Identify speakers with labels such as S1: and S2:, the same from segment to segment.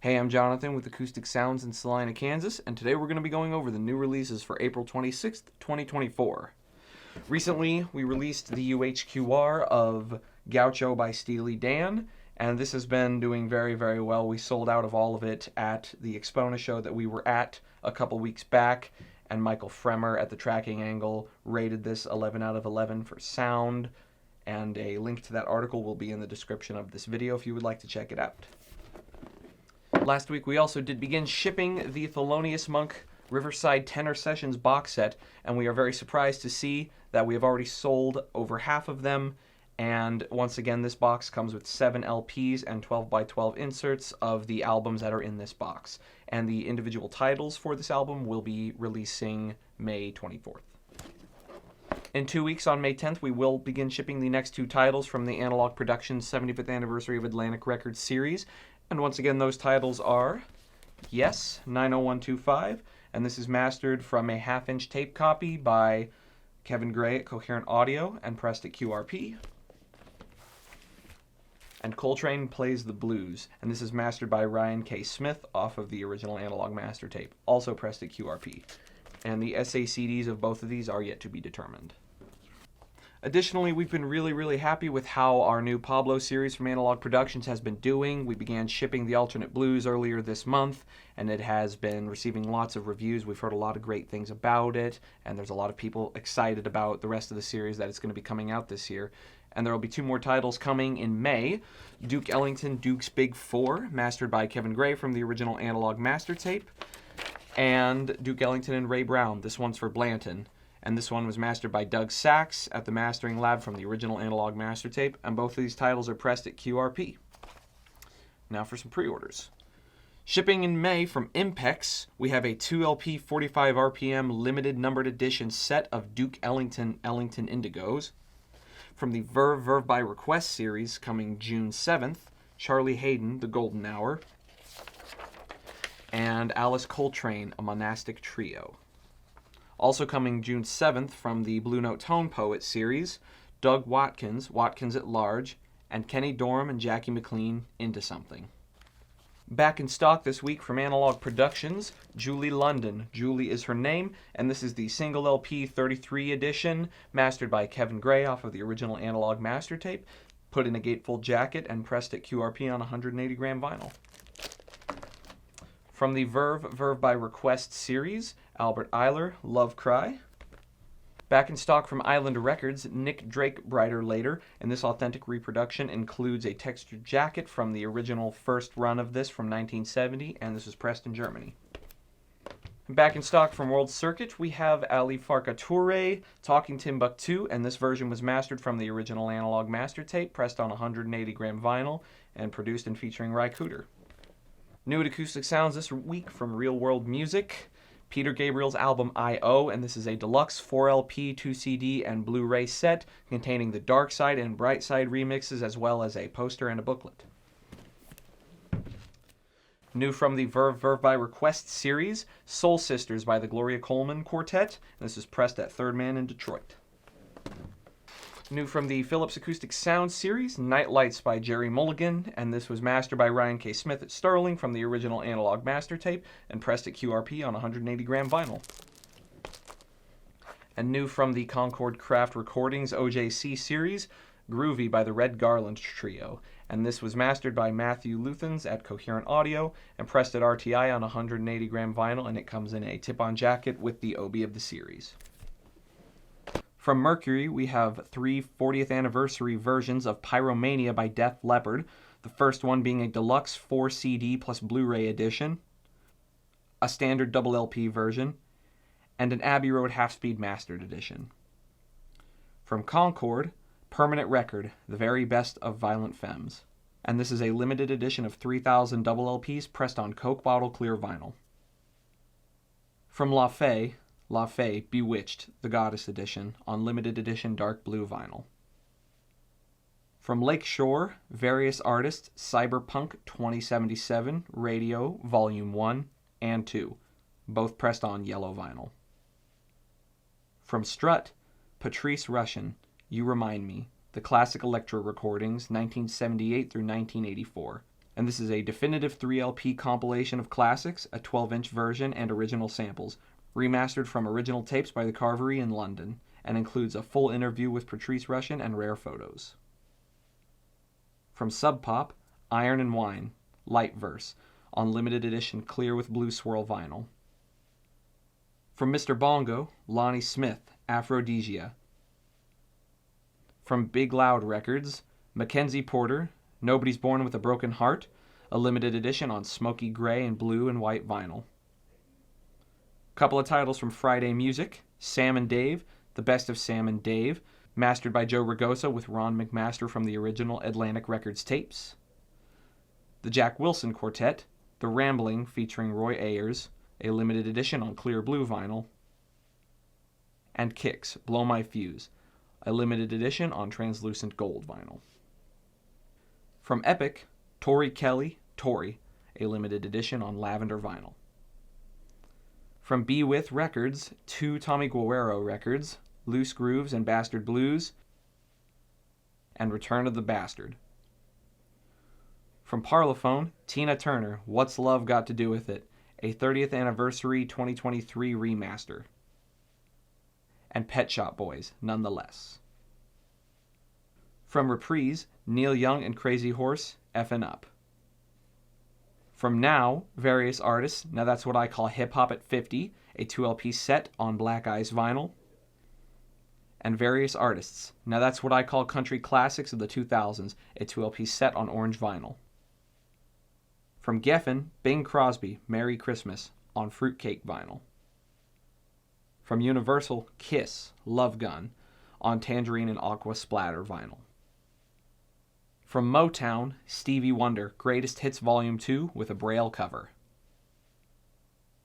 S1: Hey, I'm Jonathan with Acoustic Sounds in Salina, Kansas, and today we're going to be going over the new releases for April 26th, 2024. Recently, we released the UHQR of Gaucho by Steely Dan, and this has been doing very, very well. We sold out of all of it at the Expona show that we were at a couple weeks back, and Michael Fremer at the Tracking Angle rated this 11 out of 11 for sound, and a link to that article will be in the description of this video if you would like to check it out. Last week we also did begin shipping the Thelonious Monk Riverside Tenor Sessions box set, and we are very surprised to see that we have already sold over half of them. And once again, this box comes with 7 LPs and 12x12 inserts of the albums that are in this box. And the individual titles for this album will be releasing May 24th. In 2 weeks, on May 10th, we will begin shipping the next 2 titles from the Analog Productions 75th Anniversary of Atlantic Records series. And once again, those titles are Yes, 90125, and this is mastered from a half-inch tape copy by Kevin Gray at Coherent Audio and pressed at QRP. And Coltrane Plays the Blues, and this is mastered by Ryan K. Smith off of the original analog master tape, also pressed at QRP. And the SACDs of both of these are yet to be determined. Additionally, we've been really happy with how our new Pablo Series from Analog Productions has been doing. We began shipping the alternate blues earlier this month, and it has been receiving lots of reviews. We've heard a lot of great things about it, and there's a lot of people excited about the rest of the series that it's going to be coming out this year. And there will be 2 more titles coming in May. Duke Ellington, Duke's Big 4, mastered by Kevin Gray from the original analog master tape, and Duke Ellington and Ray Brown. This one's for Blanton. And this one was mastered by Doug Sachs at the Mastering Lab from the original analog master tape, and both of these titles are pressed at QRP. Now for some pre-orders. Shipping in May from Impex, we have a 2LP 45 RPM limited numbered edition set of Duke Ellington Indigos. From the Verve by Request series coming June 7th, Charlie Haydn, The Golden Hour, and Alice Coltrane, A Monastic Trio. Also coming June 7th from the Blue Note Tone Poet series, Doug Watkins, Watkins at Large, and Kenny Dorham and Jackie McLean, Into Something. Back in stock this week from Analog Productions, Julie London, Julie is her name, and this is the single LP 33 edition, mastered by Kevin Gray off of the original analog master tape, put in a gatefold jacket and pressed at QRP on 180 gram vinyl. From the Verve by Request series, Albert Eiler, Love Cry. Back in stock from Island Records, Nick Drake, Brighter Later, and this authentic reproduction includes a textured jacket from the original first run of this from 1970, and this was pressed in Germany. Back in stock from World Circuit, we have Ali Farka Touré, Talking Timbuktu, and this version was mastered from the original analog master tape, pressed on 180 gram vinyl, and produced and featuring Ry Cooder. New at Acoustic Sounds this week from Real World Music, Peter Gabriel's album I.O., and this is a deluxe 4LP, 2CD, and Blu-ray set containing the Dark Side and Bright Side remixes as well as a poster and a booklet. New from the Verve by Request series, Soul Sisters by the Gloria Coleman Quartet, and this is pressed at Third Man in Detroit. New from the Philips Acoustic Sound series, Night Lights by Jerry Mulligan, and this was mastered by Ryan K. Smith at Sterling from the original analog master tape and pressed at QRP on 180 gram vinyl. And new from the Concord Craft Recordings OJC series, Groovy by the Red Garland Trio, and this was mastered by Matthew Luthans at Coherent Audio and pressed at RTI on 180 gram vinyl, and it comes in a tip-on jacket with the Obi of the series. From Mercury, we have 3 40th anniversary versions of Pyromania by Def Leppard, the first one being a deluxe 4 CD plus Blu-ray edition, a standard double LP version, and an Abbey Road half-speed mastered edition. From Concord, Permanent Record, the very best of Violent Femmes, and this is a limited edition of 3,000 double LPs pressed on Coke bottle clear vinyl. From La Fée, Bewitched, the Goddess Edition, on limited edition dark blue vinyl. From Lakeshore, various artists, Cyberpunk 2077, Radio, Volume 1 and 2, both pressed on yellow vinyl. From Strut, Patrice Rushen, You Remind Me, the Classic Electro Recordings, 1978 through 1984, And this is a definitive 3LP compilation of classics, a 12-inch version, and original samples, remastered from original tapes by the Carvery in London, and includes a full interview with Patrice Rushen and rare photos. From Sub Pop, Iron and Wine, Light Verse, on limited edition clear with blue swirl vinyl. From Mr. Bongo, Lonnie Smith, Aphrodisia. From Big Loud Records, Mackenzie Porter, Nobody's Born with a Broken Heart, a limited edition on smoky gray and blue and white vinyl. Couple of titles from Friday Music, Sam and Dave, The Best of Sam and Dave, mastered by Joe Ragosa with Ron McMaster from the original Atlantic Records tapes. The Jack Wilson Quartet, The Rambling featuring Roy Ayers, a limited edition on clear blue vinyl. And Kicks, Blow My Fuse, a limited edition on translucent gold vinyl. From Epic, Tori Kelly, Tori, a limited edition on lavender vinyl. From Be With Records, 2 Tommy Guerrero records, Loose Grooves and Bastard Blues, and Return of the Bastard. From Parlophone, Tina Turner, What's Love Got to Do With It, a 30th Anniversary 2023 remaster. And Pet Shop Boys, Nonetheless. From Reprise, Neil Young and Crazy Horse, Effin' Up. From Now, various artists, Now That's What I Call Hip Hop at 50, a 2LP set on Black Ice vinyl. And various artists, Now That's What I Call Country Classics of the 2000s, a 2LP set on orange vinyl. From Geffen, Bing Crosby, Merry Christmas, on fruitcake vinyl. From Universal, Kiss, Love Gun, on tangerine and aqua splatter vinyl. From Motown, Stevie Wonder, Greatest Hits Volume 2 with a Braille cover.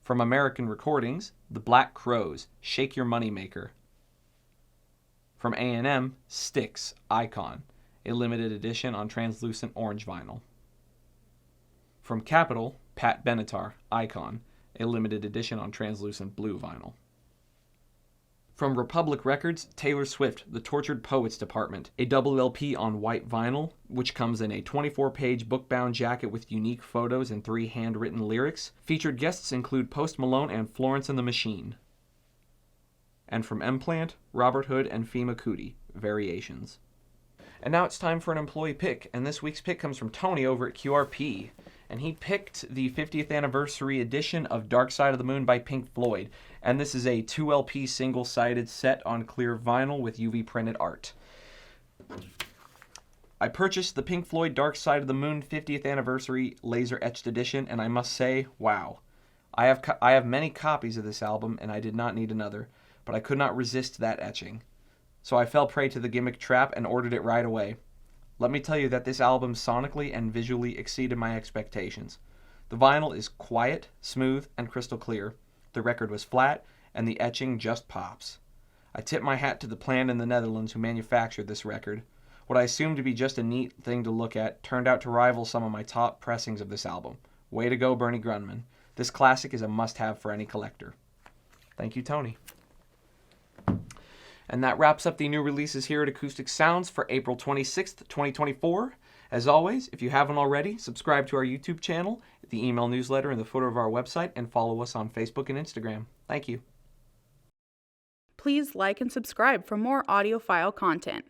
S1: From American Recordings, The Black Crowes, Shake Your Moneymaker. From A&M, Styx, Icon, a limited edition on translucent orange vinyl. From Capitol, Pat Benatar, Icon, a limited edition on translucent blue vinyl. From Republic Records, Taylor Swift, The Tortured Poets Department, a double LP on white vinyl, which comes in a 24-page book-bound jacket with unique photos and 3 handwritten lyrics. Featured guests include Post Malone and Florence and the Machine. And from M-Plant, Robert Hood and Fema Kuti, Variations. And now it's time for an employee pick, and this week's pick comes from Tony over at QRP. And he picked the 50th anniversary edition of Dark Side of the Moon by Pink Floyd. And this is a 2LP single-sided set on clear vinyl with UV printed art. I purchased the Pink Floyd Dark Side of the Moon 50th anniversary laser etched edition, and I must say, wow. I have many copies of this album, and I did not need another, but I could not resist that etching. So I fell prey to the gimmick trap and ordered it right away. Let me tell you that this album sonically and visually exceeded my expectations. The vinyl is quiet, smooth, and crystal clear. The record was flat, and the etching just pops. I tip my hat to the plant in the Netherlands who manufactured this record. What I assumed to be just a neat thing to look at turned out to rival some of my top pressings of this album. Way to go, Bernie Grundman. This classic is a must-have for any collector. Thank you, Tony. And that wraps up the new releases here at Acoustic Sounds for April 26th, 2024. As always, if you haven't already, subscribe to our YouTube channel, the email newsletter in the footer of our website, and follow us on Facebook and Instagram. Thank you.
S2: Please like and subscribe for more audiophile content.